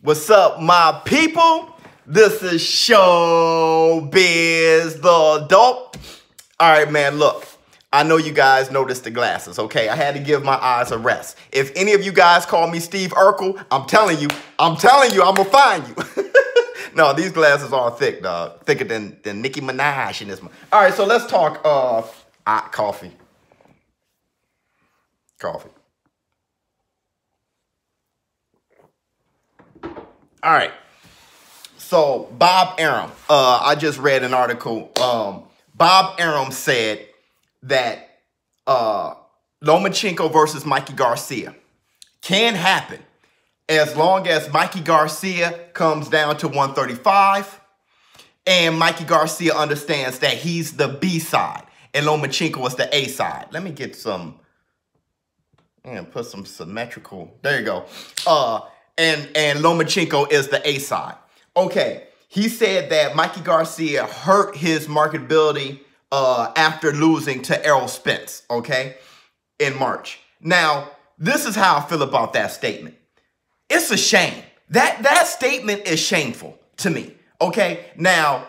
What's up, my people? This is ShowBizz, the adult. All right, man, look. I know you guys noticed the glasses, okay? I had to give my eyes a rest. If any of you guys call me Steve Urkel, I'm telling you, I'm gonna find you. No, these glasses are thick, dog. Thicker than Nicki Minaj in this one. All right, so let's talk coffee. All right, so Bob Arum, I just read an article. Bob Arum said that Lomachenko versus Mikey Garcia can happen as long as Mikey Garcia comes down to 135 and Mikey Garcia understands that he's the B side and Lomachenko is the A side. Let me get some, and put some symmetrical, there you go. And Lomachenko is the A side. Okay, he said that Mikey Garcia hurt his marketability after losing to Errol Spence, okay, in March. Now, this is how I feel about that statement. It's a shame. That statement is shameful to me, okay? Now,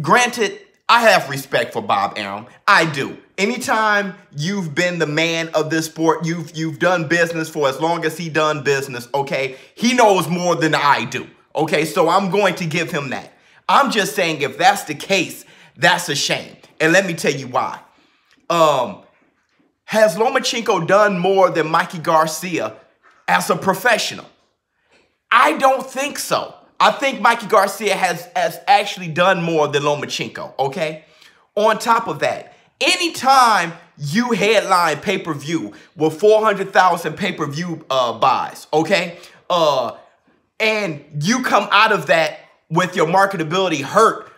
granted, I have respect for Bob Arum. I do. Anytime you've been the man of this sport, you've done business for as long as he done business, okay? He knows more than I do, okay? So I'm going to give him that. I'm just saying if that's the case, that's a shame. And let me tell you why. Has Lomachenko done more than Mikey Garcia as a professional? I don't think so. I think Mikey Garcia has actually done more than Lomachenko, okay? On top of that, anytime you headline pay-per-view with 400,000 pay-per-view buys, okay? And you come out of that with your marketability hurt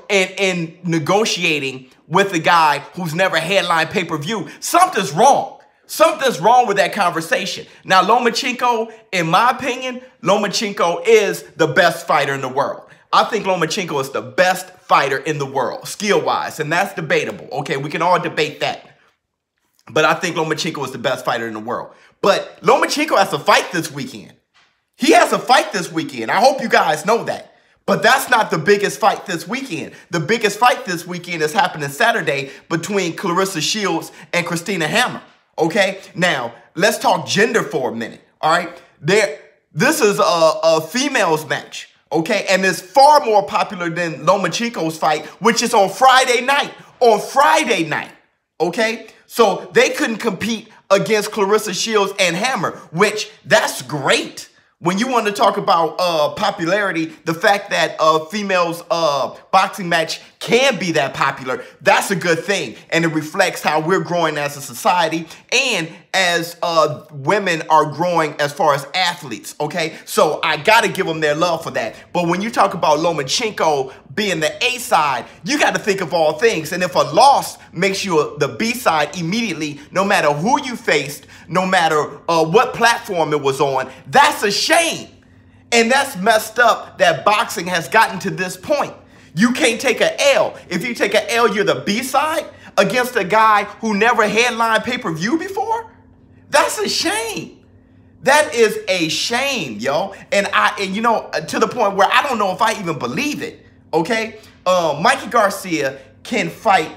and negotiating with a guy who's never headlined pay-per-view, something's wrong. Something's wrong with that conversation. Now, Lomachenko, in my opinion, Lomachenko is the best fighter in the world. I think Lomachenko is the best fighter in the world, skill-wise, and that's debatable. Okay, we can all debate that. But I think Lomachenko is the best fighter in the world. But Lomachenko has a fight this weekend. He has a fight this weekend. I hope you guys know that. But that's not the biggest fight this weekend. The biggest fight this weekend is happening Saturday between Clarissa Shields and Christina Hammer. Okay, now let's talk gender for a minute. All right, this is a females match. Okay, and it's far more popular than Lomachenko's fight, which is on Friday night. On Friday night. Okay, so they couldn't compete against Clarissa Shields and Hammer, which that's great. When you want to talk about popularity, the fact that a females boxing match can be that popular, that's a good thing. And it reflects how we're growing as a society and as women are growing as far as athletes, okay? So I got to give them their love for that. But when you talk about Lomachenko being the A side, you got to think of all things. And if a loss makes you the B side immediately, no matter who you faced, no matter what platform it was on, that's a shame. And that's messed up that boxing has gotten to this point. You can't take an L. If you take an L, you're the B side against a guy who never headlined pay-per-view before? That's a shame. That is a shame, yo. And you know, to the point where I don't know if I even believe it, okay? Mikey Garcia can fight.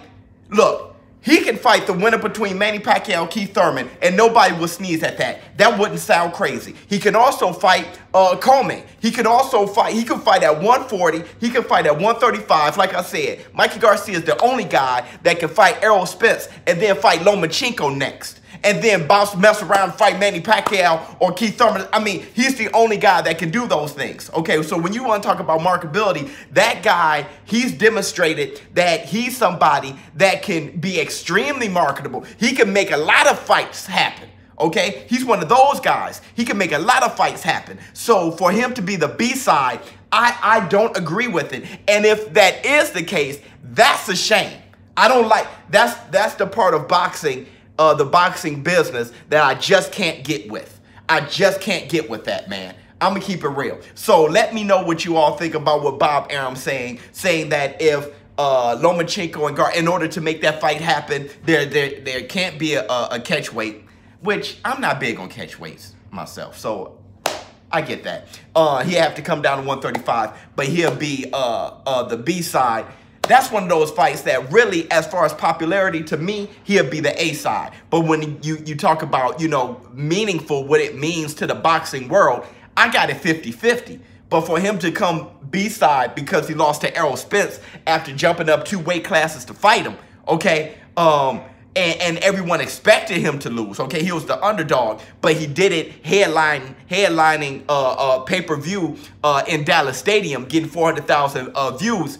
Look, he can fight the winner between Manny Pacquiao and Keith Thurman, and nobody will sneeze at that. That wouldn't sound crazy. He can also fight Coleman. He can fight at 140. He can fight at 135. Like I said, Mikey Garcia is the only guy that can fight Errol Spence and then fight Lomachenko next. And then mess around and fight Manny Pacquiao or Keith Thurman. I mean, he's the only guy that can do those things. Okay, so when you want to talk about marketability, that guy, he's demonstrated that he's somebody that can be extremely marketable. He can make a lot of fights happen. Okay, he's one of those guys. He can make a lot of fights happen. So for him to be the B side, I don't agree with it. And if that is the case, that's a shame. I don't like, that's the part of boxing, the boxing business that I just can't get with. I just can't get with that, man. I'm gonna keep it real. So let me know what you all think about what Bob Arum saying that if Lomachenko and Garcia, in order to make that fight happen, there can't be a catch weight, which I'm not big on catch weights myself. So I get that. He'll have to come down to 135, but he'll be the B side. That's one of those fights that really, as far as popularity, to me, he'll be the A side. But when you talk about, you know, meaningful, what it means to the boxing world, I got it 50-50. But for him to come B side because he lost to Errol Spence after jumping up 2 weight classes to fight him, okay, and everyone expected him to lose, okay? He was the underdog, but he did it headlining pay-per-view in Dallas Stadium, getting 400,000 views.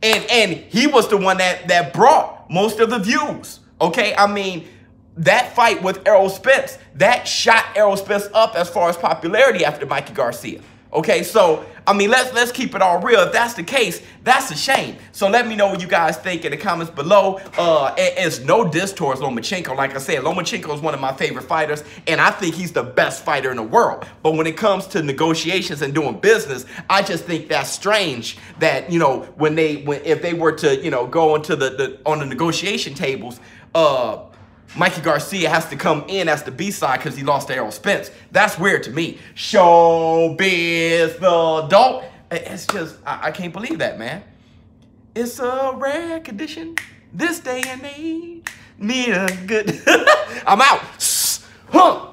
And he was the one that brought most of the views, okay? I mean, that fight with Errol Spence, that shot Errol Spence up as far as popularity after Mikey Garcia. Okay, so, I mean, let's keep it all real. If that's the case, that's a shame. So let me know what you guys think in the comments below. It's no diss towards Lomachenko. Like I said, Lomachenko is one of my favorite fighters, and I think he's the best fighter in the world. But when it comes to negotiations and doing business, I just think that's strange that, you know, if they were to, you know, go into on the negotiation tables, Mikey Garcia has to come in as the B-side because he lost to Errol Spence. That's weird to me. ShowBizz the adult. It's just, I can't believe that, man. It's a rare condition this day and age. Need a good... I'm out. Huh.